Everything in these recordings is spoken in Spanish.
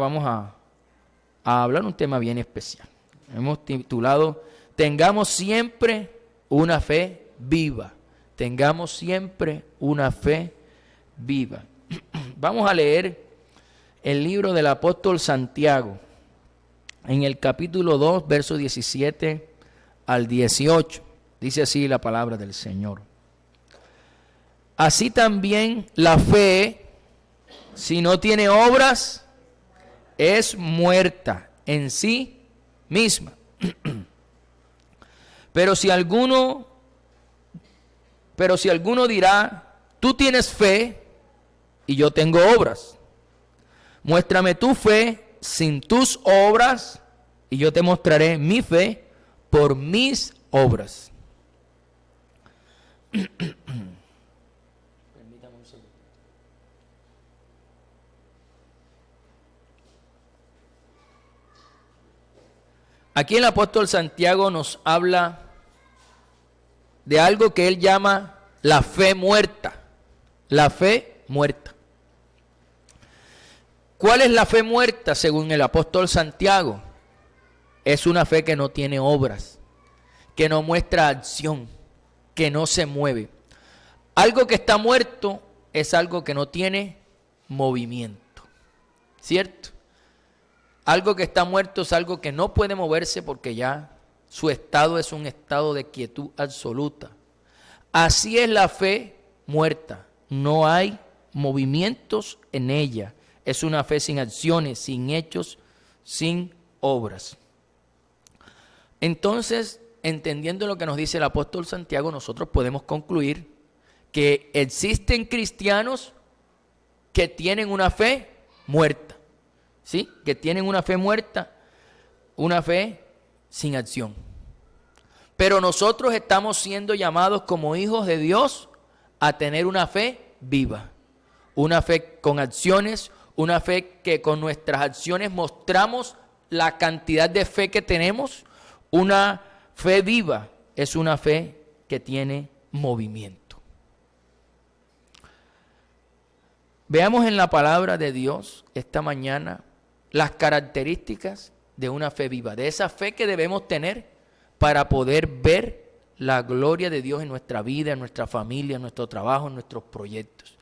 Vamos a hablar un tema bien especial. Hemos titulado Tengamos siempre una fe viva. Tengamos siempre una fe viva. Vamos a leer el libro del apóstol Santiago en el capítulo 2, versos 17 al 18. Dice así la palabra del Señor. Así también la fe, si no tiene obras, es muerta en sí misma. Pero si alguno dirá, tú tienes fe y yo tengo obras, muéstrame tu fe sin tus obras y yo te mostraré mi fe por mis obras. Aquí el apóstol Santiago nos habla de algo que él llama la fe muerta. La fe muerta. ¿Cuál es la fe muerta según el apóstol Santiago? Es una fe que no tiene obras, que no muestra acción, que no se mueve. Algo que está muerto es algo que no tiene movimiento. ¿Cierto? Algo que está muerto es algo que no puede moverse porque ya su estado es un estado de quietud absoluta. Así es la fe muerta. No hay movimientos en ella. Es una fe sin acciones, sin hechos, sin obras. Entonces, entendiendo lo que nos dice el apóstol Santiago, nosotros podemos concluir que existen cristianos que tienen una fe muerta. ¿Sí? Que tienen una fe muerta, una fe sin acción. Pero nosotros estamos siendo llamados como hijos de Dios a tener una fe viva, una fe con acciones, una fe que con nuestras acciones mostramos la cantidad de fe que tenemos. Una fe viva es una fe que tiene movimiento. Veamos en la palabra de Dios esta mañana las características de una fe viva, de esa fe que debemos tener para poder ver la gloria de Dios en nuestra vida, en nuestra familia, en nuestro trabajo, en nuestros proyectos.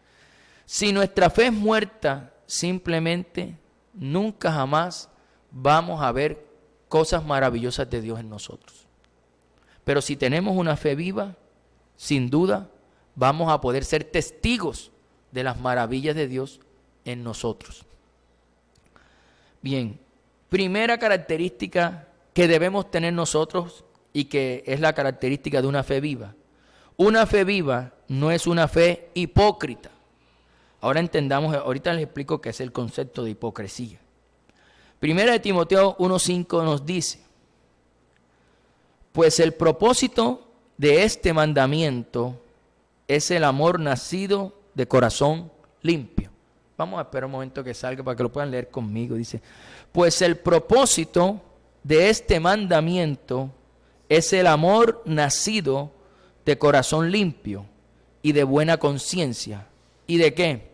Si nuestra fe es muerta, simplemente nunca jamás vamos a ver cosas maravillosas de Dios en nosotros. Pero si tenemos una fe viva, sin duda vamos a poder ser testigos de las maravillas de Dios en nosotros. Bien, primera característica que debemos tener nosotros y que es la característica de una fe viva. Una fe viva no es una fe hipócrita. Ahora entendamos, ahorita les explico qué es el concepto de hipocresía. Primera de Timoteo 1:5 nos dice, pues el propósito de este mandamiento es el amor nacido de corazón limpio. Vamos a esperar un momento que salga para que lo puedan leer conmigo. Dice, pues el propósito de este mandamiento es el amor nacido de corazón limpio y de buena conciencia. ¿Y de qué?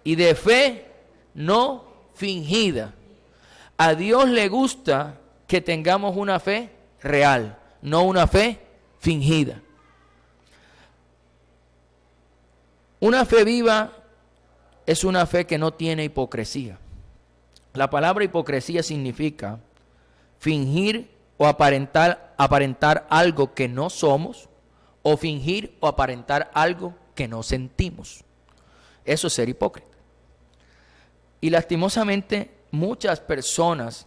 Y de fe no fingida. A Dios le gusta que tengamos una fe real, no una fe fingida. Una fe viva es una fe que no tiene hipocresía. La palabra hipocresía significa fingir o aparentar algo que no somos, o fingir o aparentar algo que no sentimos. Eso es ser hipócrita. Y lastimosamente muchas personas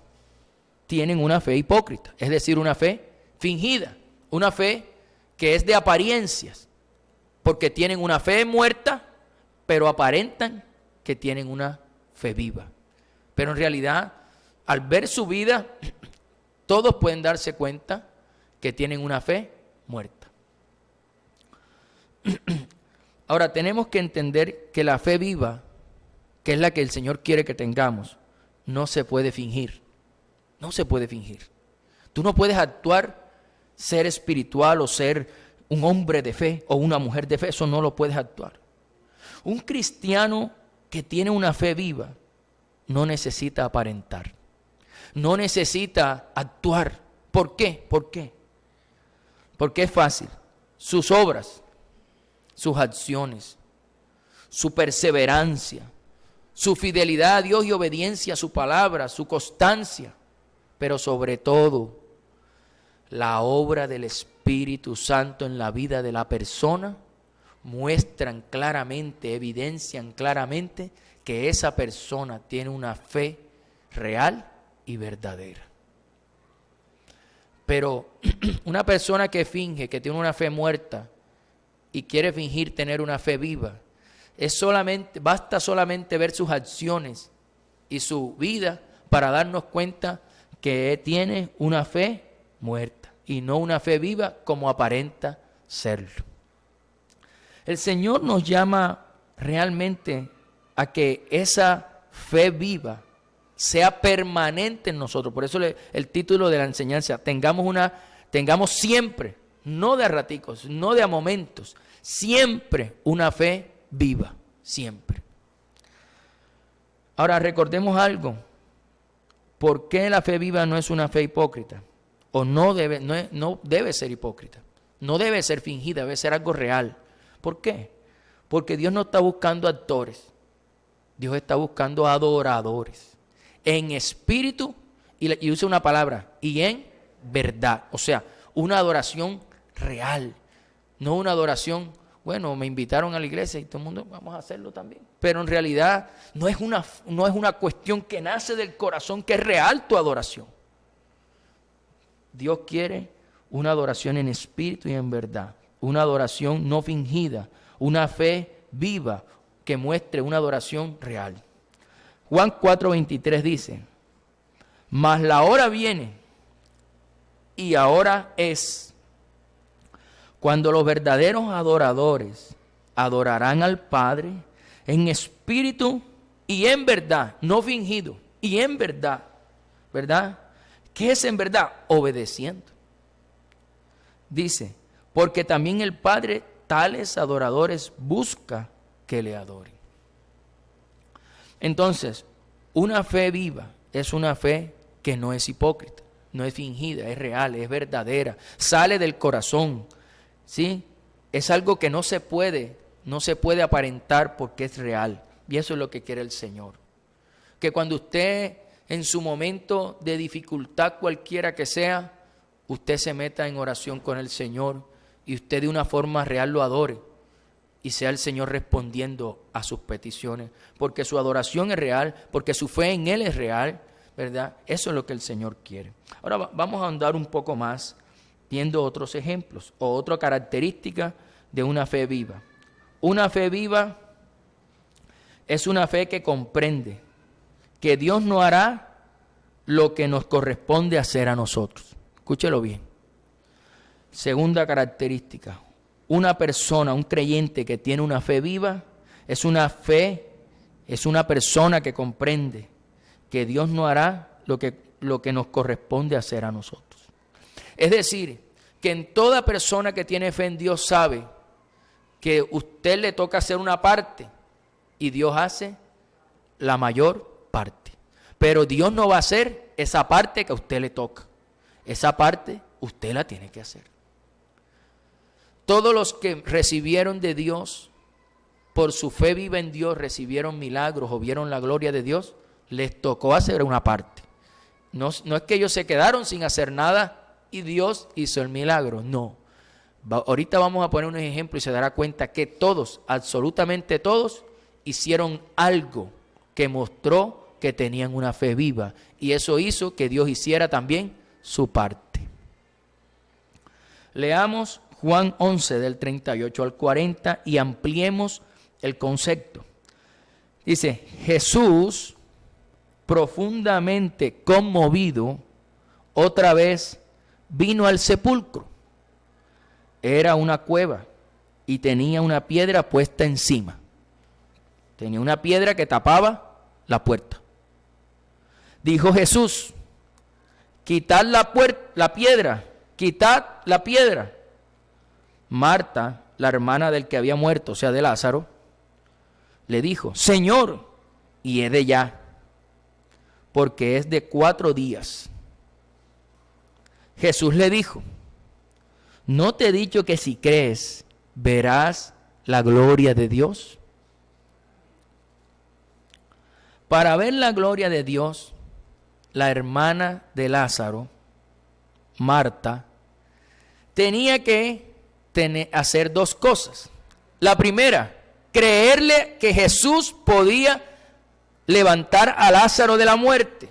tienen una fe hipócrita, es decir, una fe fingida, una fe que es de apariencias, porque tienen una fe muerta, pero aparentan que tienen una fe viva. Pero en realidad, al ver su vida, todos pueden darse cuenta que tienen una fe muerta. Ahora, tenemos que entender que la fe viva, que es la que el Señor quiere que tengamos, no se puede fingir. No se puede fingir. Tú no puedes actuar, ser espiritual o ser un hombre de fe o una mujer de fe. Eso no lo puedes actuar. Un cristiano que tiene una fe viva no necesita aparentar, no necesita actuar. ¿Por qué? ¿Por qué? Porque es fácil. Sus obras, sus acciones, su perseverancia, su fidelidad a Dios y obediencia a su palabra, su constancia, pero sobre todo la obra del Espíritu Santo en la vida de la persona muestran claramente, evidencian claramente que esa persona tiene una fe real y verdadera. Pero una persona que finge que tiene una fe muerta y quiere fingir tener una fe viva, basta solamente ver sus acciones y su vida para darnos cuenta que tiene una fe muerta y no una fe viva como aparenta serlo. El Señor nos llama realmente a que esa fe viva sea permanente en nosotros. Por eso el título de la enseñanza, tengamos siempre, no de a raticos, no de a momentos, siempre una fe viva, siempre. Ahora recordemos algo. ¿Por qué la fe viva no es una fe hipócrita? O no debe ser hipócrita. No debe ser fingida, debe ser algo real. ¿Por qué? Porque Dios no está buscando actores. Dios está buscando adoradores. En espíritu, y usa una palabra, y en verdad. O sea, una adoración real. No una adoración, bueno, me invitaron a la iglesia y todo el mundo, vamos a hacerlo también. Pero en realidad no es una cuestión que nace del corazón, que es real tu adoración. Dios quiere una adoración en espíritu y en verdad. Una adoración no fingida, una fe viva que muestre una adoración real. Juan 4:23 dice, mas la hora viene y ahora es cuando los verdaderos adoradores adorarán al Padre en espíritu y en verdad, no fingido, y en verdad, ¿verdad? ¿Qué es en verdad? Obedeciendo. Dice, porque también el Padre tales adoradores busca que le adoren. Entonces, una fe viva es una fe que no es hipócrita, no es fingida, es real, es verdadera, sale del corazón, ¿sí? Es algo que no se puede aparentar porque es real. Y eso es lo que quiere el Señor. Que cuando usted en su momento de dificultad cualquiera que sea, usted se meta en oración con el Señor y usted de una forma real lo adore y sea el Señor respondiendo a sus peticiones, porque su adoración es real, porque su fe en Él es real, ¿verdad? Eso es lo que el Señor quiere. Ahora vamos a ahondar un poco más viendo otros ejemplos o otra característica de una fe viva. Una fe viva es una fe que comprende que Dios no hará lo que nos corresponde hacer a nosotros. Escúchelo bien. Segunda característica, una persona, un creyente que tiene una fe viva, es una persona que comprende que Dios no hará lo que nos corresponde hacer a nosotros. Es decir, que en toda persona que tiene fe en Dios sabe que usted le toca hacer una parte y Dios hace la mayor parte. Pero Dios no va a hacer esa parte que a usted le toca. Esa parte usted la tiene que hacer. Todos los que recibieron de Dios, por su fe viva en Dios, recibieron milagros o vieron la gloria de Dios, les tocó hacer una parte. No es que ellos se quedaron sin hacer nada y Dios hizo el milagro, no. Ahorita vamos a poner un ejemplo y se dará cuenta que todos, absolutamente todos, hicieron algo que mostró que tenían una fe viva. Y eso hizo que Dios hiciera también su parte. Leamos Juan 11 del 38 al 40 y ampliemos el concepto. Dice, Jesús, profundamente conmovido, otra vez vino al sepulcro. Era una cueva y tenía una piedra puesta encima. Tenía una piedra que tapaba la puerta. Dijo Jesús, quitad la piedra, quitad la piedra. Marta, la hermana del que había muerto, o sea, de Lázaro, le dijo, Señor, hiede ya, porque es de 4 días. Jesús le dijo, ¿no te he dicho que si crees, verás la gloria de Dios? Para ver la gloria de Dios, la hermana de Lázaro, Marta, tenía que hacer 2 cosas. La primera, creerle que Jesús podía levantar a Lázaro de la muerte.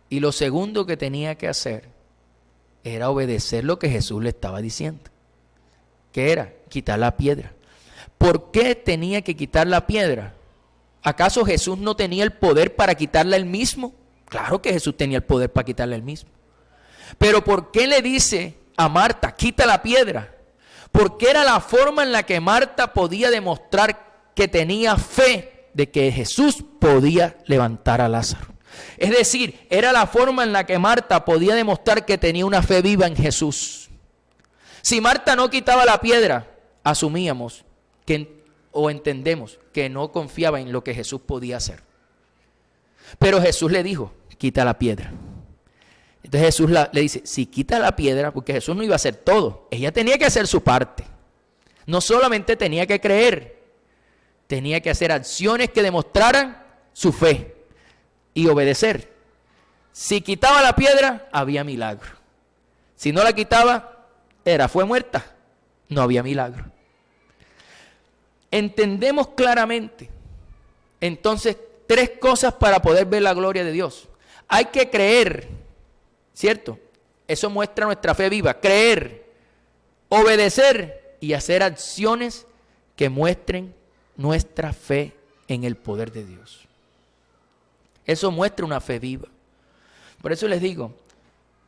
Y lo segundo que tenía que hacer era obedecer lo que Jesús le estaba diciendo. ¿Qué era? Quitar la piedra. ¿Por qué tenía que quitar la piedra? ¿Acaso Jesús no tenía el poder para quitarla él mismo? Claro que Jesús tenía el poder para quitarla él mismo. Pero ¿por qué le dice a Marta, quita la piedra? Porque era la forma en la que Marta podía demostrar que tenía fe de que Jesús podía levantar a Lázaro. Es decir, era la forma en la que Marta podía demostrar que tenía una fe viva en Jesús. Si Marta no quitaba la piedra, asumíamos o entendemos que no confiaba en lo que Jesús podía hacer. Pero Jesús le dijo, quita la piedra. Entonces Jesús le dice, si quita la piedra, porque Jesús no iba a hacer todo, ella tenía que hacer su parte. No solamente tenía que creer, tenía que hacer acciones que demostraran su fe y obedecer. Si quitaba la piedra, había milagro. Si no la quitaba, fue muerta, no había milagro. Entendemos claramente, entonces, 3 cosas para poder ver la gloria de Dios. Hay que creer, ¿cierto? Eso muestra nuestra fe viva. Creer, obedecer y hacer acciones que muestren nuestra fe en el poder de Dios. Eso muestra una fe viva. Por eso les digo,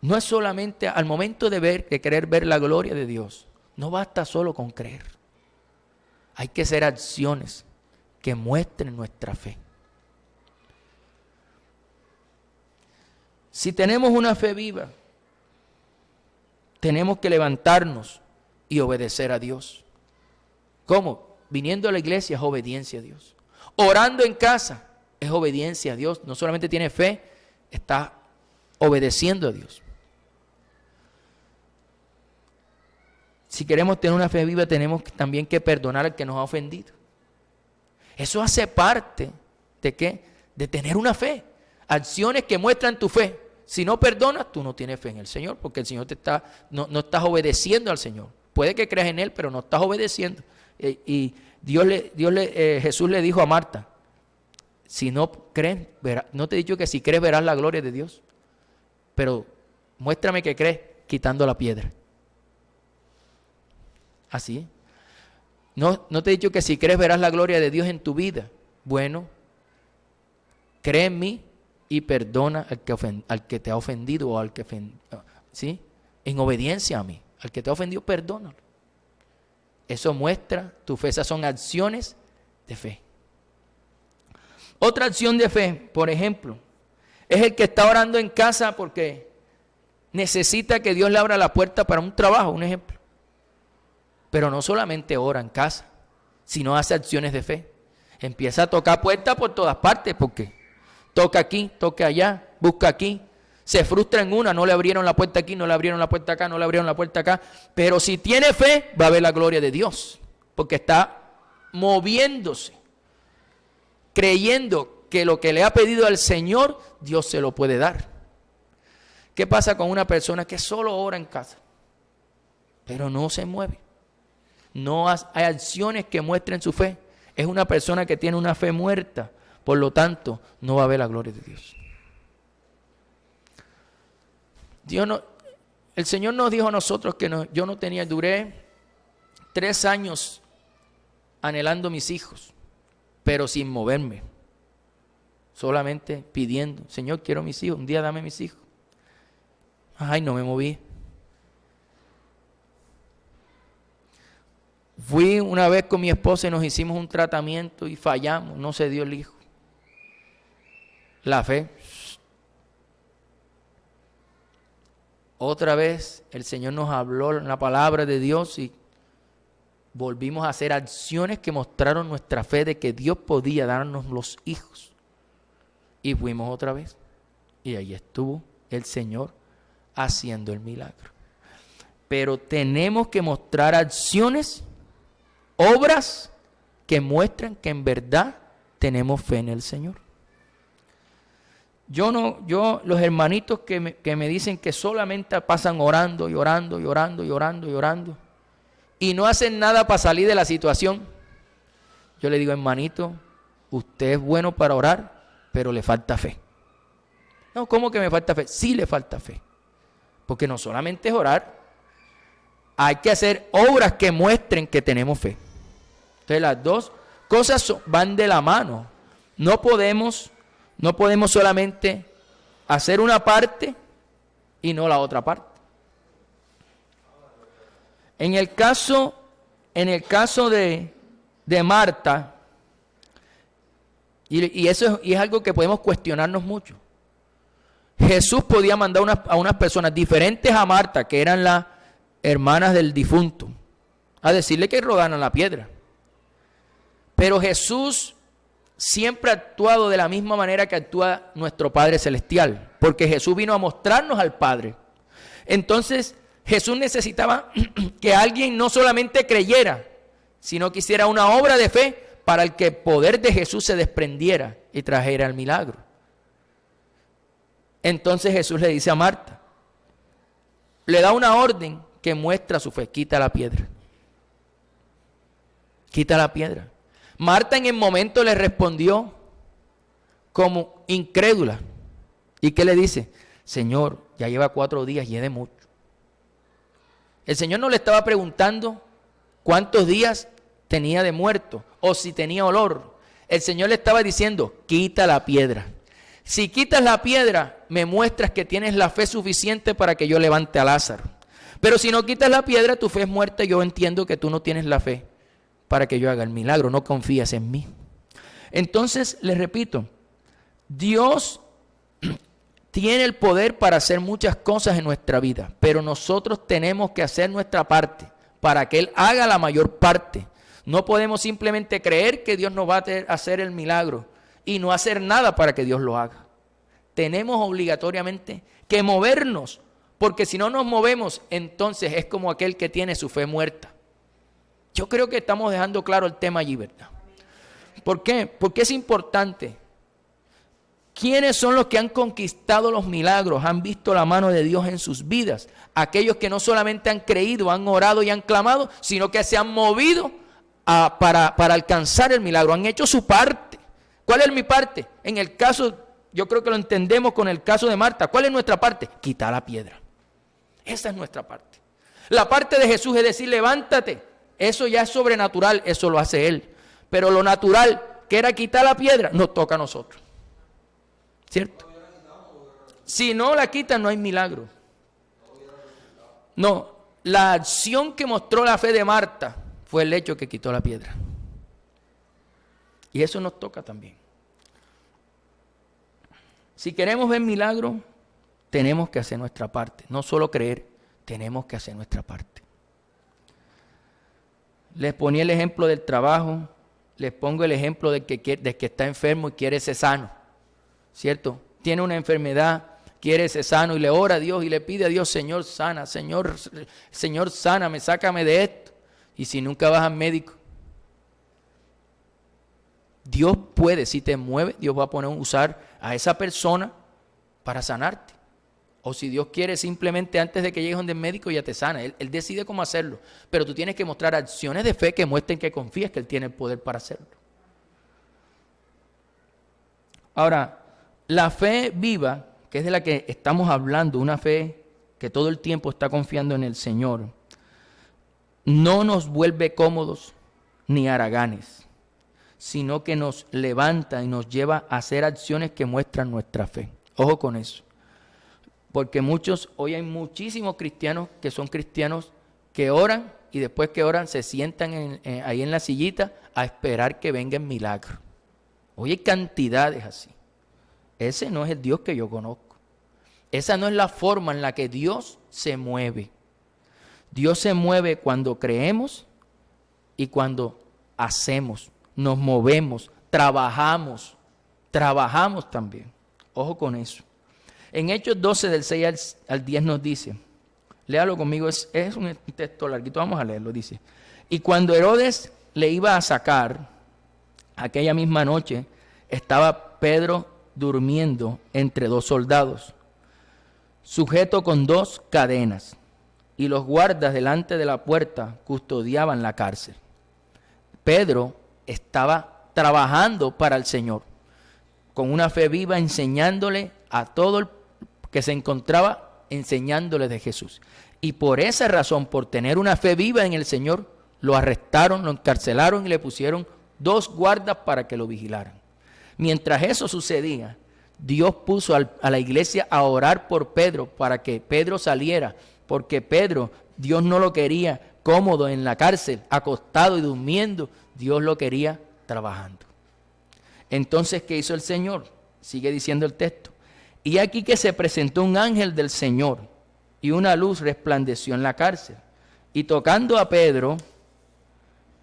no es solamente al momento de querer ver la gloria de Dios, no basta solo con creer. Hay que hacer acciones que muestren nuestra fe. Si tenemos una fe viva, tenemos que levantarnos y obedecer a Dios. ¿Cómo? Viniendo a la iglesia es obediencia a Dios. Orando en casa es obediencia a Dios. No solamente tiene fe, está obedeciendo a Dios. Si queremos tener una fe viva, tenemos también que perdonar al que nos ha ofendido. Eso hace parte ¿de qué? De tener una fe. Acciones que muestran tu fe. Si no perdonas, tú no tienes fe en el Señor, porque el Señor no estás obedeciendo al Señor. Puede que creas en Él, pero no estás obedeciendo. Y Jesús le dijo a Marta, si no crees, no te he dicho que si crees verás la gloria de Dios, pero muéstrame que crees quitando la piedra. Así. No te he dicho que si crees verás la gloria de Dios en tu vida. Bueno, cree en mí y perdona al que te ha ofendido o al que ¿sí? En obediencia a mí. Al que te ha ofendido, perdónalo. Eso muestra tu fe. Esas son acciones de fe. Otra acción de fe, por ejemplo, es el que está orando en casa porque necesita que Dios le abra la puerta para un trabajo, un ejemplo. Pero no solamente ora en casa, sino hace acciones de fe. Empieza a tocar puertas por todas partes, porque toca aquí, toca allá, busca aquí. Se frustra en una, no le abrieron la puerta aquí, no le abrieron la puerta acá, no le abrieron la puerta acá. Pero si tiene fe, va a ver la gloria de Dios, porque está moviéndose, creyendo que lo que le ha pedido al Señor, Dios se lo puede dar. ¿Qué pasa con una persona que solo ora en casa, pero no se mueve? No hay acciones que muestren su fe. Es una persona que tiene una fe muerta. Por lo tanto, no va a ver la gloria de Dios. El Señor nos dijo a nosotros que duré 3 años anhelando mis hijos, pero sin moverme. Solamente pidiendo, Señor, quiero mis hijos, un día dame mis hijos. Ay, no me moví. Fui una vez con mi esposa y nos hicimos un tratamiento y fallamos, no se dio el hijo. La fe. Otra vez el Señor nos habló en la palabra de Dios y volvimos a hacer acciones que mostraron nuestra fe de que Dios podía darnos los hijos. Y fuimos otra vez. Y ahí estuvo el Señor haciendo el milagro. Pero tenemos que mostrar acciones, obras que muestran que en verdad tenemos fe en el Señor. Los hermanitos que me dicen que solamente pasan orando y orando y orando y orando y orando y no hacen nada para salir de la situación, yo le digo, hermanito, usted es bueno para orar, pero le falta fe. No, ¿cómo que me falta fe? Sí le falta fe. Porque no solamente es orar, hay que hacer obras que muestren que tenemos fe. Entonces las dos cosas van de la mano. No podemos solamente hacer una parte y no la otra parte. En el caso de Marta, y eso es algo que podemos cuestionarnos mucho. Jesús podía mandar a unas personas diferentes a Marta, que eran las hermanas del difunto, a decirle que rodaran la piedra. Pero Jesús siempre ha actuado de la misma manera que actúa nuestro Padre Celestial, porque Jesús vino a mostrarnos al Padre. Entonces, Jesús necesitaba que alguien no solamente creyera, sino que hiciera una obra de fe para el que el poder de Jesús se desprendiera y trajera el milagro. Entonces Jesús le dice a Marta, le da una orden que muestra su fe: quita la piedra. Quita la piedra. Marta en el momento le respondió como incrédula. ¿Y qué le dice? Señor, ya lleva 4 días y es de mucho. El Señor no le estaba preguntando cuántos días tenía de muerto o si tenía olor. El Señor le estaba diciendo, quita la piedra. Si quitas la piedra, me muestras que tienes la fe suficiente para que yo levante a Lázaro. Pero si no quitas la piedra, tu fe es muerta. Yo entiendo que tú no tienes la fe para que yo haga el milagro, no confías en mí. Entonces, les repito, Dios tiene el poder para hacer muchas cosas en nuestra vida, pero nosotros tenemos que hacer nuestra parte para que Él haga la mayor parte. No podemos simplemente creer que Dios nos va a hacer el milagro y no hacer nada para que Dios lo haga. Tenemos obligatoriamente que movernos, porque si no nos movemos, entonces es como aquel que tiene su fe muerta. Yo creo que estamos dejando claro el tema allí, ¿verdad? ¿Por qué? Porque es importante. ¿Quiénes son los que han conquistado los milagros, han visto la mano de Dios en sus vidas? Aquellos que no solamente han creído, han orado y han clamado, sino que se han movido para alcanzar el milagro, han hecho su parte. ¿Cuál es mi parte? En el caso, yo creo que lo entendemos con el caso de Marta. ¿Cuál es nuestra parte? Quitar la piedra. Esa es nuestra parte. La parte de Jesús es decir, levántate. Eso ya es sobrenatural, eso lo hace Él. Pero lo natural, que era quitar la piedra, nos toca a nosotros. ¿Cierto? Si no la quitan, no hay milagro. No, la acción que mostró la fe de Marta fue el hecho que quitó la piedra. Y eso nos toca también. Si queremos ver milagros, tenemos que hacer nuestra parte. No solo creer, tenemos que hacer nuestra parte. Les ponía el ejemplo del trabajo, les pongo el ejemplo de que está enfermo y quiere ser sano. ¿Cierto? Tiene una enfermedad, quiere ser sano y le ora a Dios y le pide a Dios, Señor, sana, Señor, sáname, sácame de esto. Y si nunca vas al médico, Dios puede, si te mueve, Dios va a usar a esa persona para sanarte. O si Dios quiere, simplemente antes de que llegues donde el médico ya te sana. Él decide cómo hacerlo. Pero tú tienes que mostrar acciones de fe que muestren que confías que Él tiene el poder para hacerlo. Ahora, la fe viva, que es de la que estamos hablando, una fe que todo el tiempo está confiando en el Señor, no nos vuelve cómodos ni haraganes, sino que nos levanta y nos lleva a hacer acciones que muestran nuestra fe. Ojo con eso. Porque hoy hay muchísimos cristianos que son cristianos que oran y después que oran se sientan ahí en la sillita a esperar que venga el milagro. Hoy hay cantidades así. Ese no es el Dios que yo conozco. Esa no es la forma en la que Dios se mueve. Dios se mueve cuando creemos y cuando hacemos, nos movemos, trabajamos trabajamos también. Ojo con eso. En Hechos 12, del 6 al 10 nos dice, léalo conmigo, es un texto larguito, vamos a leerlo, dice. Y cuando Herodes le iba a sacar, aquella misma noche, estaba Pedro durmiendo entre dos soldados, sujeto con 2 cadenas, y los guardas delante de la puerta custodiaban la cárcel. Pedro estaba trabajando para el Señor, con una fe viva, enseñándole a todo el que se encontraba, enseñándole de Jesús. Y por esa razón, por tener una fe viva en el Señor, lo arrestaron, lo encarcelaron y le pusieron 2 guardas para que lo vigilaran. Mientras eso sucedía, Dios puso a la iglesia a orar por Pedro para que Pedro saliera, porque Pedro, Dios no lo quería cómodo en la cárcel, acostado y durmiendo, Dios lo quería trabajando. Entonces, ¿qué hizo el Señor? Sigue diciendo el texto. Y aquí que se presentó un ángel del Señor y una luz resplandeció en la cárcel. Y tocando a Pedro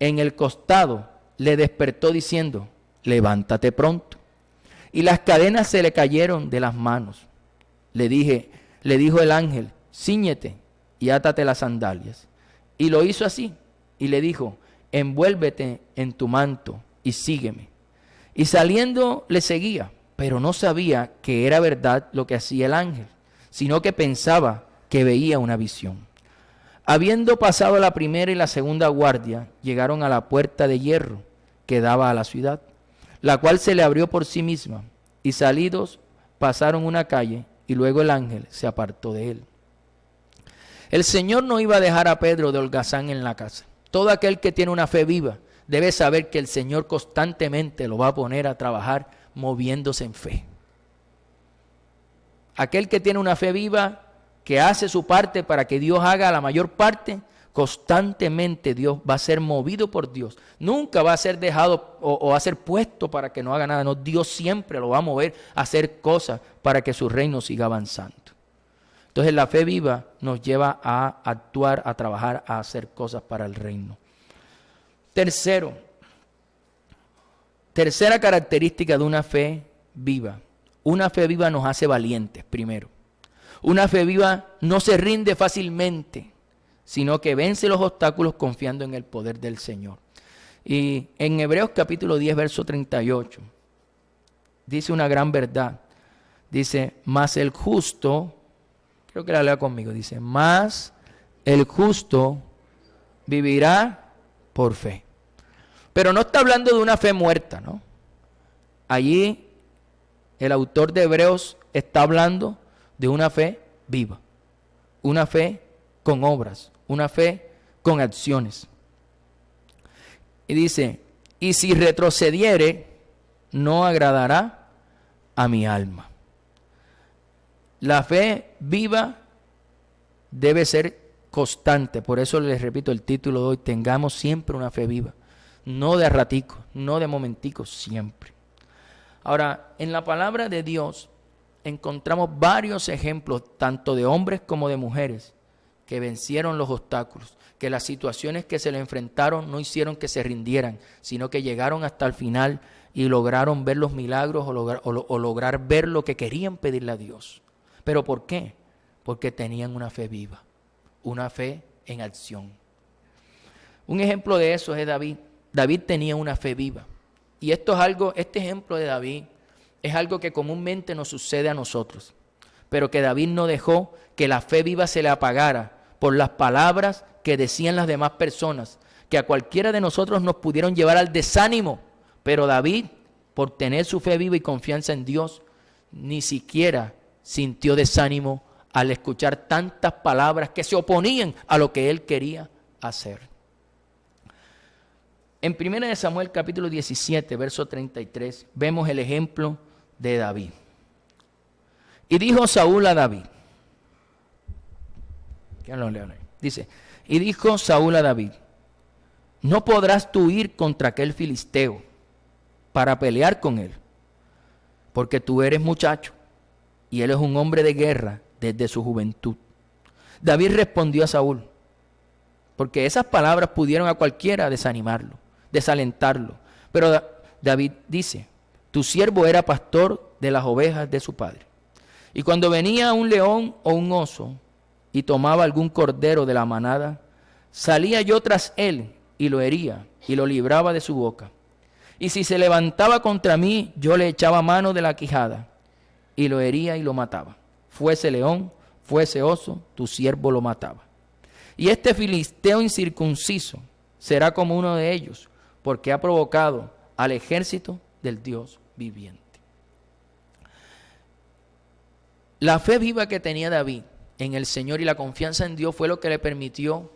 en el costado, le despertó diciendo, levántate pronto. Y las cadenas se le cayeron de las manos. Le dijo el ángel, cíñete y átate las sandalias. Y lo hizo así. Y le dijo, envuélvete en tu manto y sígueme. Y saliendo le seguía, pero no sabía que era verdad lo que hacía el ángel, sino que pensaba que veía una visión. Habiendo pasado la primera y la segunda guardia, llegaron a la puerta de hierro que daba a la ciudad, la cual se le abrió por sí misma, y salidos pasaron una calle, y luego el ángel se apartó de él. El Señor no iba a dejar a Pedro de holgazán en la casa. Todo aquel que tiene una fe viva debe saber que el Señor constantemente lo va a poner a trabajar moviéndose en fe. Aquel que tiene una fe viva, que hace su parte para que Dios haga la mayor parte, constantemente Dios va a ser movido por Dios. Nunca va a ser dejado o va a ser puesto para que no haga nada. No, Dios siempre lo va a mover a hacer cosas para que su reino siga avanzando. Entonces la fe viva nos lleva a actuar, a trabajar, a hacer cosas para el reino. Tercera característica de una fe viva. Una fe viva nos hace valientes, primero. Una fe viva no se rinde fácilmente, sino que vence los obstáculos confiando en el poder del Señor. Y en Hebreos capítulo 10, verso 38, dice una gran verdad. Dice, mas el justo, creo que la lea conmigo, dice, mas el justo vivirá por fe. Pero no está hablando de una fe muerta, ¿no? Allí el autor de Hebreos está hablando de una fe viva, una fe con obras, una fe con acciones. Y dice, y si retrocediere, no agradará a mi alma. La fe viva debe ser constante, por eso les repito el título de hoy, tengamos siempre una fe viva. No de a ratico, no de momentico, siempre. Ahora, en la palabra de Dios encontramos varios ejemplos, tanto de hombres como de mujeres, que vencieron los obstáculos, que las situaciones que se le enfrentaron no hicieron que se rindieran, sino que llegaron hasta el final y lograron ver los milagros o lograr ver lo que querían pedirle a Dios. ¿Pero por qué? Porque tenían una fe viva, una fe en acción. Un ejemplo de eso es David. David tenía una fe viva. Y este ejemplo de David es algo que comúnmente nos sucede a nosotros. Pero que David no dejó que la fe viva se le apagara por las palabras que decían las demás personas, que a cualquiera de nosotros nos pudieron llevar al desánimo. Pero David, por tener su fe viva y confianza en Dios, ni siquiera sintió desánimo al escuchar tantas palabras que se oponían a lo que él quería hacer. En 1 Samuel capítulo 17, verso 33, vemos el ejemplo de David. Y dijo Saúl a David, dice, y dijo Saúl a David, no podrás tú ir contra aquel filisteo para pelear con él, porque tú eres muchacho y él es un hombre de guerra desde su juventud. David respondió a Saúl, porque esas palabras pudieron a cualquiera desanimarlo, desalentarlo. Pero David dice, tu siervo era pastor de las ovejas de su padre. Y cuando venía un león o un oso y tomaba algún cordero de la manada, salía yo tras él y lo hería y lo libraba de su boca. Y si se levantaba contra mí, yo le echaba mano de la quijada y lo hería y lo mataba. Fuese león, fuese oso, tu siervo lo mataba. Y este filisteo incircunciso será como uno de ellos, porque ha provocado al ejército del Dios viviente. La fe viva que tenía David en el Señor y la confianza en Dios fue lo que le permitió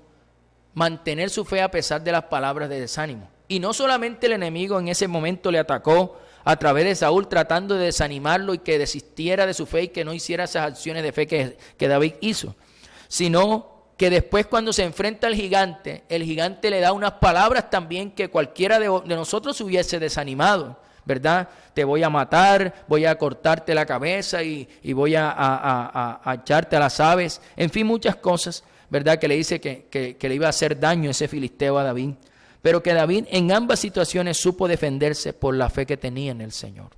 mantener su fe a pesar de las palabras de desánimo. Y no solamente el enemigo en ese momento le atacó a través de Saúl tratando de desanimarlo y que desistiera de su fe y que no hiciera esas acciones de fe que David hizo, sino que después cuando se enfrenta al gigante, el gigante le da unas palabras también que cualquiera de nosotros hubiese desanimado, ¿verdad? Te voy a matar, voy a cortarte la cabeza y voy a echarte a las aves, en fin, muchas cosas, ¿verdad? Que le dice que le iba a hacer daño ese filisteo a David. Pero que David en ambas situaciones supo defenderse por la fe que tenía en el Señor.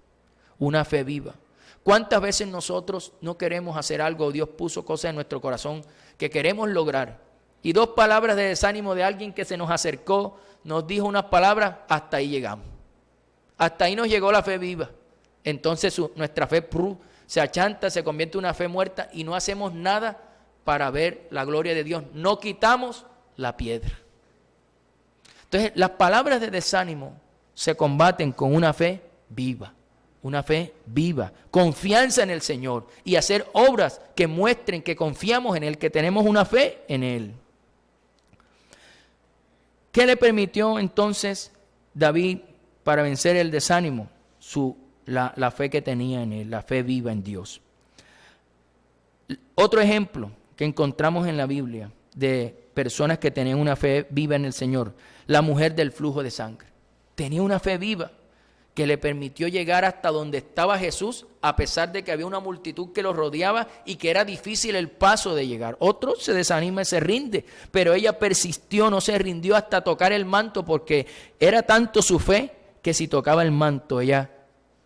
Una fe viva. ¿Cuántas veces nosotros no queremos hacer algo? Dios puso cosas en nuestro corazón que queremos lograr. Y 2 palabras de desánimo de alguien que se nos acercó, nos dijo unas palabras, hasta ahí llegamos. Hasta ahí nos llegó la fe viva. Entonces nuestra fe se achanta, se convierte en una fe muerta y no hacemos nada para ver la gloria de Dios. No quitamos la piedra. Entonces, las palabras de desánimo se combaten con una fe viva, confianza en el Señor y hacer obras que muestren que confiamos en Él, que tenemos una fe en Él. ¿Qué le permitió entonces David para vencer el desánimo? La fe que tenía en Él, la fe viva en Dios. Otro ejemplo que encontramos en la Biblia de personas que tenían una fe viva en el Señor, la mujer del flujo de sangre. Tenía una fe viva que le permitió llegar hasta donde estaba Jesús, a pesar de que había una multitud que lo rodeaba y que era difícil el paso de llegar. Otro se desanima y se rinde, pero ella persistió, no se rindió hasta tocar el manto, porque era tanto su fe que si tocaba el manto ella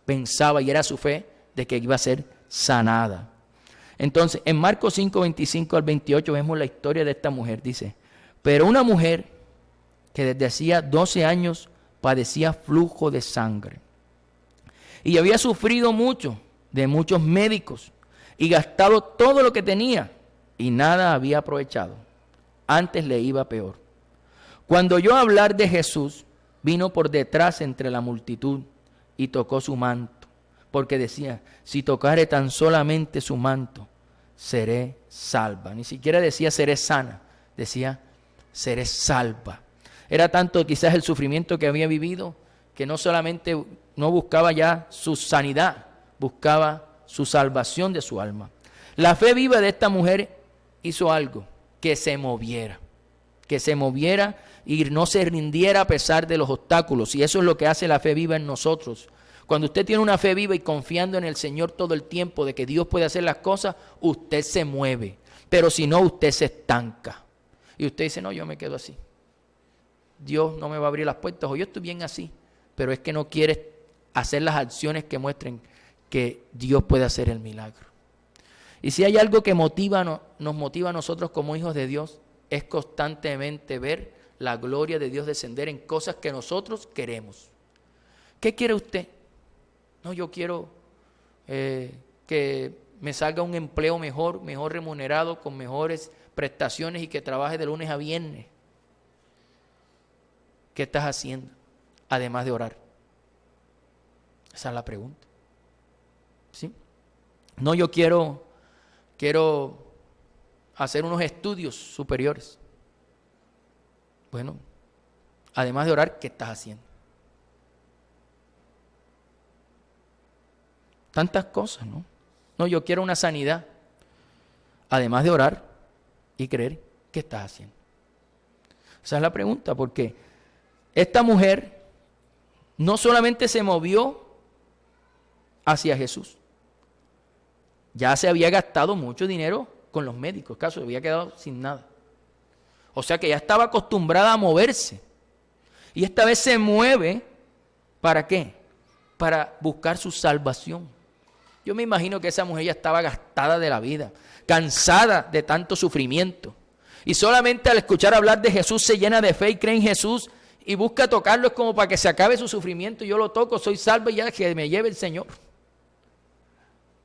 pensaba, y era su fe, de que iba a ser sanada. Entonces, en Marcos 5, 25 al 28 vemos la historia de esta mujer. Dice, pero una mujer que desde hacía 12 años padecía flujo de sangre y había sufrido mucho de muchos médicos y gastado todo lo que tenía y nada había aprovechado. Antes le iba peor. Cuando oyó hablar de Jesús, vino por detrás entre la multitud y tocó su manto, porque decía, si tocare tan solamente su manto, seré salva. Ni siquiera decía seré sana, decía seré salva. Era tanto quizás el sufrimiento que había vivido, que no solamente no buscaba ya su sanidad, buscaba su salvación de su alma. La fe viva de esta mujer hizo algo, que se moviera y no se rindiera a pesar de los obstáculos. Y eso es lo que hace la fe viva en nosotros. Cuando usted tiene una fe viva y confiando en el Señor todo el tiempo de que Dios puede hacer las cosas, usted se mueve. Pero si no, usted se estanca. Y usted dice, no, yo me quedo así. Dios no me va a abrir las puertas, o yo estoy bien así. Pero es que no quiere hacer las acciones que muestren que Dios puede hacer el milagro. Y si hay algo que nos motiva a nosotros como hijos de Dios, es constantemente ver la gloria de Dios descender en cosas que nosotros queremos. ¿Qué quiere usted? No, yo quiero que me salga un empleo mejor remunerado, con mejores prestaciones y que trabaje de lunes a viernes. ¿Qué estás haciendo además de orar? Esa es la pregunta. ¿Sí? No, yo quiero hacer unos estudios superiores. Bueno, además de orar, ¿qué estás haciendo? Tantas cosas, ¿no? No, yo quiero una sanidad. Además de orar y creer, ¿qué estás haciendo? Esa es la pregunta, porque esta mujer no solamente se movió hacia Jesús, ya se había gastado mucho dinero con los médicos, caso había quedado sin nada. O sea que ya estaba acostumbrada a moverse. Y esta vez se mueve, ¿para qué? para buscar su salvación. Yo me imagino que esa mujer ya estaba gastada de la vida, cansada de tanto sufrimiento. Y solamente al escuchar hablar de Jesús se llena de fe y cree en Jesús y busca tocarlo, es como para que se acabe su sufrimiento. Yo lo toco, soy salvo y ya que me lleve el Señor.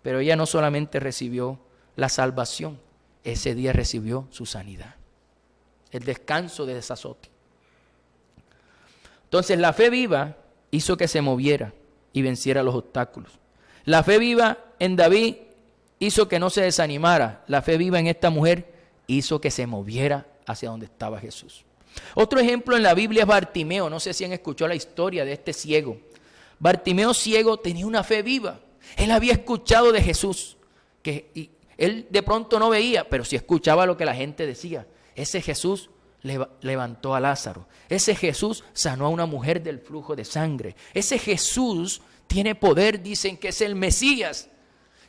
Pero ella no solamente recibió la salvación, ese día recibió su sanidad, el descanso de ese azote. Entonces la fe viva hizo que se moviera y venciera los obstáculos. La fe viva en David hizo que no se desanimara. La fe viva en esta mujer hizo que se moviera hacia donde estaba Jesús. Otro ejemplo en la Biblia es Bartimeo. No sé si han escuchado la historia de este ciego. Bartimeo ciego tenía una fe viva. Él había escuchado de Jesús, y él de pronto no veía, pero sí escuchaba lo que la gente decía. Ese Jesús levantó a Lázaro. Ese Jesús sanó a una mujer del flujo de sangre. Ese Jesús tiene poder, dicen que es el Mesías.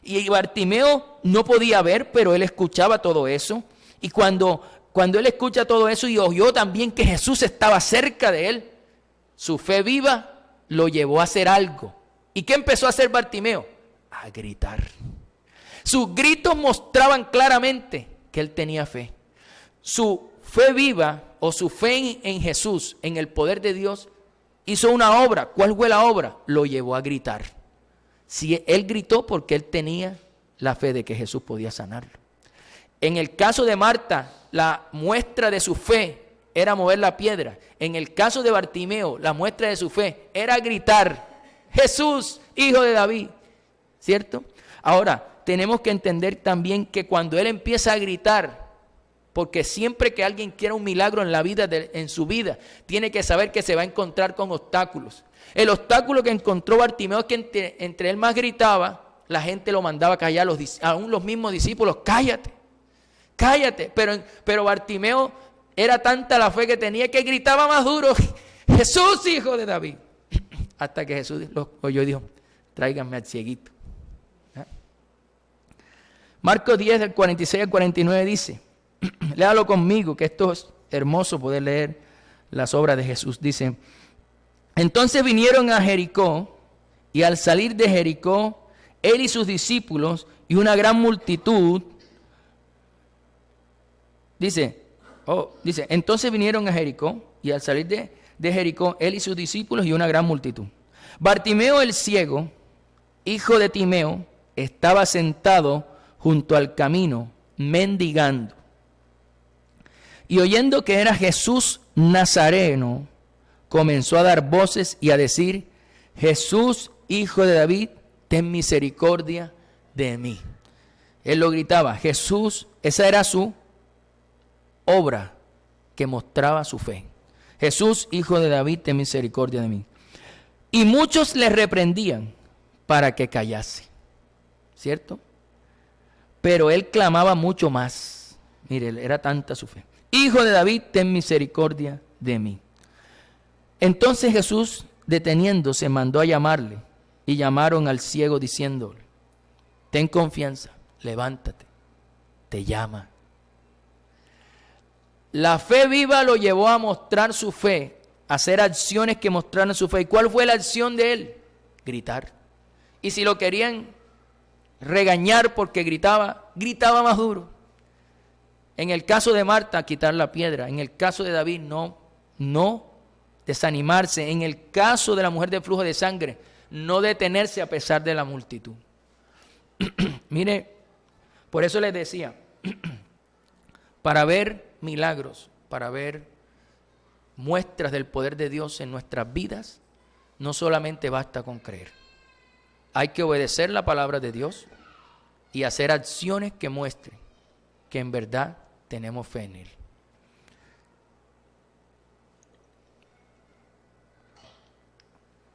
Y Bartimeo no podía ver, pero él escuchaba todo eso. Y cuando él escucha todo eso y oyó también que Jesús estaba cerca de él, su fe viva lo llevó a hacer algo. ¿Y qué empezó a hacer Bartimeo? A gritar. Sus gritos mostraban claramente que él tenía fe. Su fe viva o su fe en Jesús, en el poder de Dios, hizo una obra. ¿Cuál fue la obra? Lo llevó a gritar. Si él gritó porque él tenía la fe de que Jesús podía sanarlo. En el caso de Marta, la muestra de su fe era mover la piedra. En el caso de Bartimeo, la muestra de su fe era gritar: Jesús, hijo de David. ¿Cierto? Ahora, tenemos que entender también que cuando él empieza a gritar, porque siempre que alguien quiera un milagro en la vida, en su vida, tiene que saber que se va a encontrar con obstáculos. El obstáculo que encontró Bartimeo es que entre él más gritaba, la gente lo mandaba a callar, aún los mismos discípulos: cállate, cállate. Pero Bartimeo era tanta la fe que tenía que gritaba más duro: Jesús, hijo de David. Hasta que Jesús lo oyó y dijo: tráiganme al cieguito. Marcos 10, del 46 al 49 dice, léalo conmigo, que esto es hermoso poder leer las obras de Jesús. Dice: entonces vinieron a Jericó, y al salir de Jericó, él y sus discípulos y una gran multitud, dice, entonces vinieron a Jericó, y al salir de Jericó, él y sus discípulos y una gran multitud. Bartimeo el ciego, hijo de Timeo, estaba sentado junto al camino, mendigando. Y oyendo que era Jesús Nazareno, comenzó a dar voces y a decir: Jesús, hijo de David, ten misericordia de mí. Él lo gritaba, Jesús, esa era su obra que mostraba su fe. Jesús, hijo de David, ten misericordia de mí. Y muchos le reprendían para que callase. ¿Cierto? Pero él clamaba mucho más. Mire, era tanta su fe. Hijo de David, ten misericordia de mí. Entonces Jesús, deteniéndose, mandó a llamarle. Y llamaron al ciego diciéndole: ten confianza, levántate, te llama. La fe viva lo llevó a mostrar su fe, a hacer acciones que mostraran su fe. ¿Y cuál fue la acción de él? Gritar. Y si lo querían regañar porque gritaba, gritaba más duro. En el caso de Marta, quitar la piedra. En el caso de David, no desanimarse. En el caso de la mujer del flujo de sangre, no detenerse a pesar de la multitud. Mire, por eso les decía, para ver milagros, para ver muestras del poder de Dios en nuestras vidas, no solamente basta con creer. Hay que obedecer la palabra de Dios y hacer acciones que muestren que en verdad tenemos fe en Él.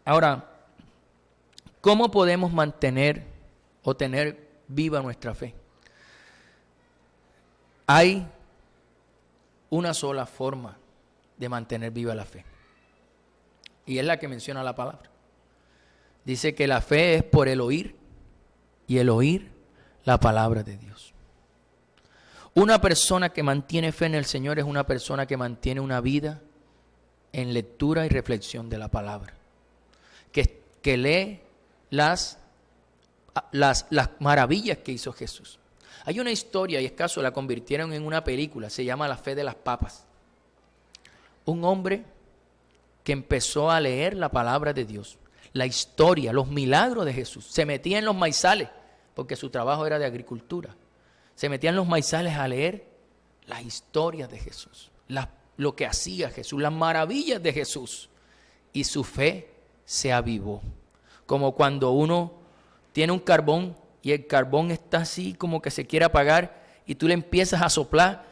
Ahora, ¿cómo podemos mantener o tener viva nuestra fe? Hay una sola forma de mantener viva la fe, y es la que menciona la palabra. Dice que la fe es por el oír, y el oír la palabra de Dios. Una persona que mantiene fe en el Señor es una persona que mantiene una vida en lectura y reflexión de la palabra, que que lee las maravillas que hizo Jesús. Hay una historia, y es caso, la convirtieron en una película, se llama La fe de las papas. Un hombre que empezó a leer la palabra de Dios, la historia, los milagros de Jesús. Se metía en los maizales, porque su trabajo era de agricultura. Se metía en los maizales a leer las historias de Jesús, lo que hacía Jesús, las maravillas de Jesús. Y su fe se avivó. Como cuando uno tiene un carbón y el carbón está así como que se quiere apagar y tú le empiezas a soplar,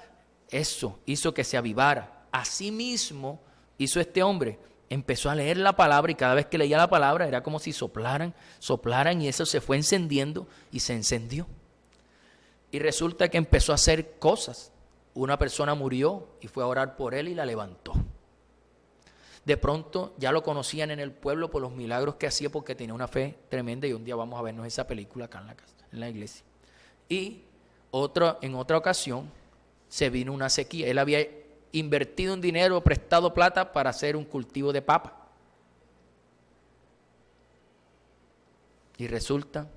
eso hizo que se avivara. Así mismo hizo este hombre. Empezó a leer la palabra y cada vez que leía la palabra era como si soplaran y eso se fue encendiendo y se encendió. Y resulta que empezó a hacer cosas. Una persona murió y fue a orar por él y la levantó. De pronto ya lo conocían en el pueblo por los milagros que hacía porque tenía una fe tremenda y un día vamos a vernos esa película acá en la iglesia. Y en otra ocasión se vino una sequía. Él había invertido un dinero, prestado plata para hacer un cultivo de papa. Y resulta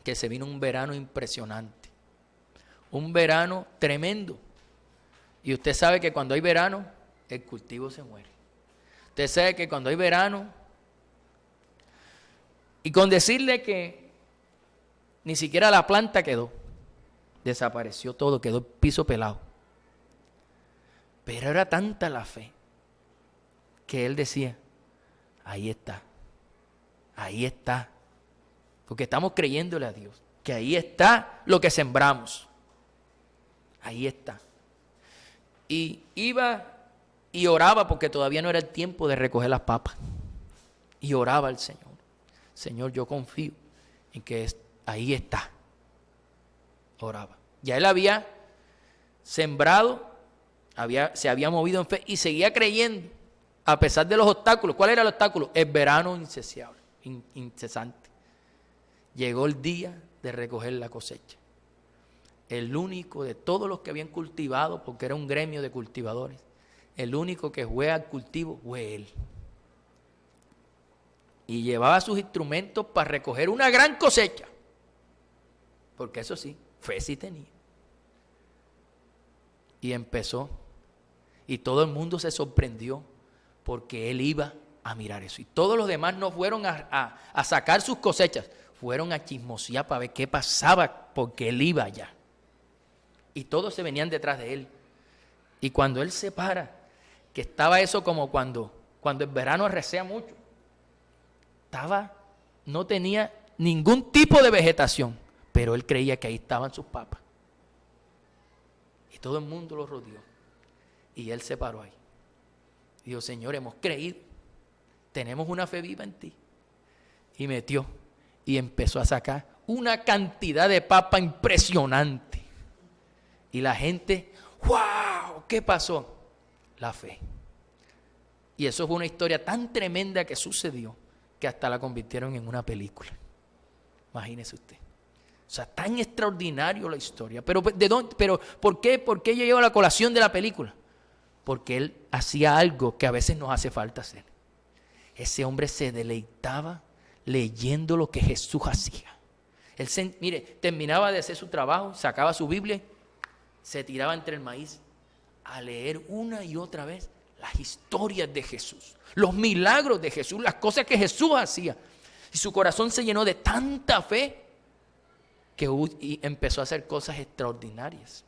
que se vino un verano impresionante. Un verano tremendo. Y usted sabe que cuando hay verano, el cultivo se muere. Usted sabe que cuando hay verano, y con decirle que ni siquiera la planta quedó, desapareció todo, quedó el piso pelado. Pero era tanta la fe que él decía, ahí está, porque estamos creyéndole a Dios, que ahí está lo que sembramos, ahí está. Y iba y oraba porque todavía no era el tiempo de recoger las papas. Y oraba al Señor. Señor, yo confío en que ahí está. Oraba. Ya él había sembrado, se había movido en fe y seguía creyendo a pesar de los obstáculos. ¿Cuál era el obstáculo? El verano incesante. Llegó el día de recoger la cosecha. El único de todos los que habían cultivado, porque era un gremio de cultivadores, el único que fue al cultivo fue él. Y llevaba sus instrumentos para recoger una gran cosecha. Porque eso sí, fe sí tenía. Y empezó. Y todo el mundo se sorprendió porque él iba a mirar eso. Y todos los demás no fueron a sacar sus cosechas, fueron a chismosear para ver qué pasaba porque él iba allá. Y todos se venían detrás de él. Y cuando él se para, que estaba eso como cuando el verano arrecea mucho, no tenía ningún tipo de vegetación, pero él creía que ahí estaban sus papas. Y todo el mundo lo rodeó. Y él se paró ahí. Y dijo, Señor, hemos creído, tenemos una fe viva en ti. Y metió y empezó a sacar una cantidad de papa impresionante. Y la gente, ¡wow! ¿Qué pasó? La fe. Y eso fue una historia tan tremenda que sucedió que hasta la convirtieron en una película. Imagínese usted. O sea, tan extraordinario la historia. Pero ¿por qué yo llevo la colación de la película? Porque él hacía algo que a veces nos hace falta hacer. Ese hombre se deleitaba leyendo lo que Jesús hacía. Él terminaba de hacer su trabajo, sacaba su Biblia, se tiraba entre el maíz a leer una y otra vez las historias de Jesús, los milagros de Jesús, las cosas que Jesús hacía. Y su corazón se llenó de tanta fe que empezó a hacer cosas extraordinarias.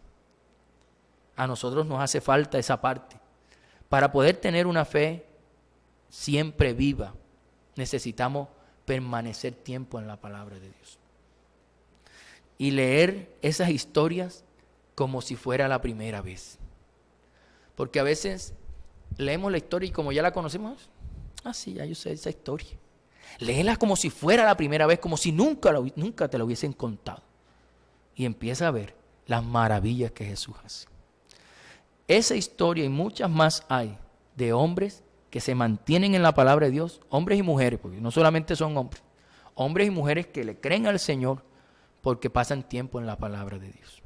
A nosotros nos hace falta esa parte. Para poder tener una fe siempre viva, necesitamos permanecer tiempo en la palabra de Dios. Y leer esas historias como si fuera la primera vez. Porque a veces leemos la historia y como ya la conocemos, sí, ya yo sé esa historia. Léela como si fuera la primera vez, como si nunca te la hubiesen contado. Y empieza a ver las maravillas que Jesús hace. Esa historia y muchas más hay de hombres que se mantienen en la palabra de Dios, hombres y mujeres, porque no solamente son hombres y mujeres que le creen al Señor porque pasan tiempo en la palabra de Dios.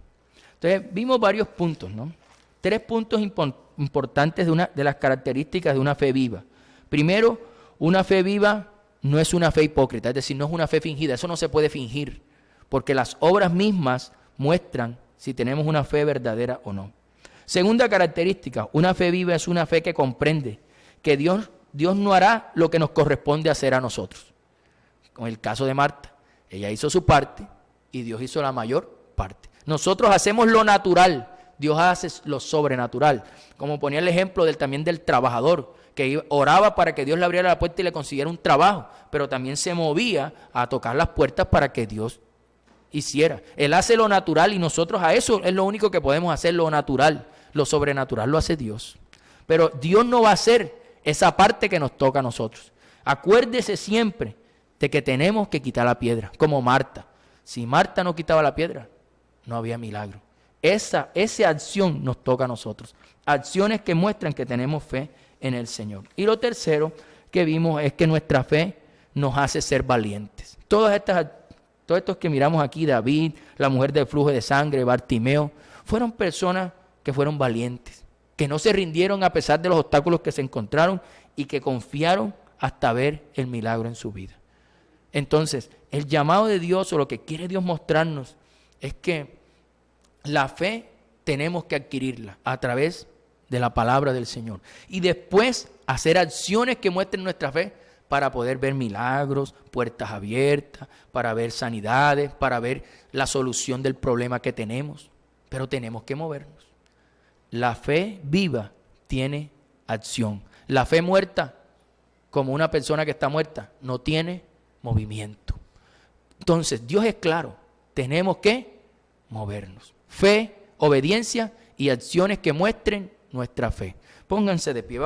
Entonces vimos varios puntos, ¿no? 3 puntos importantes de las características de una fe viva. Primero, una fe viva no es una fe hipócrita, es decir, no es una fe fingida, eso no se puede fingir, porque las obras mismas muestran si tenemos una fe verdadera o no. Segunda característica, una fe viva es una fe que comprende que Dios no hará lo que nos corresponde hacer a nosotros. Con el caso de Marta, ella hizo su parte y Dios hizo la mayor parte. Nosotros hacemos lo natural, Dios hace lo sobrenatural. Como ponía el ejemplo también del trabajador, que oraba para que Dios le abriera la puerta y le consiguiera un trabajo, pero también se movía a tocar las puertas para que Dios hiciera. Él hace lo natural y nosotros a eso es lo único que podemos hacer, lo natural. Lo sobrenatural lo hace Dios. Pero Dios no va a hacer esa parte que nos toca a nosotros. Acuérdese siempre de que tenemos que quitar la piedra, como Marta. Si Marta no quitaba la piedra, no había milagro. Esa acción nos toca a nosotros. Acciones que muestran que tenemos fe en el Señor. Y lo tercero que vimos es que nuestra fe nos hace ser valientes. Todos estos que miramos aquí, David, la mujer del flujo de sangre, Bartimeo, fueron personas que fueron valientes, que no se rindieron a pesar de los obstáculos que se encontraron y que confiaron hasta ver el milagro en su vida. Entonces, el llamado de Dios o lo que quiere Dios mostrarnos es que la fe tenemos que adquirirla a través de la palabra del Señor y después hacer acciones que muestren nuestra fe para poder ver milagros, puertas abiertas, para ver sanidades, para ver la solución del problema que tenemos. Pero tenemos que movernos. La fe viva tiene acción. La fe muerta, como una persona que está muerta, no tiene movimiento. Entonces, Dios es claro, tenemos que movernos. Fe, obediencia y acciones que muestren nuestra fe. Pónganse de pie.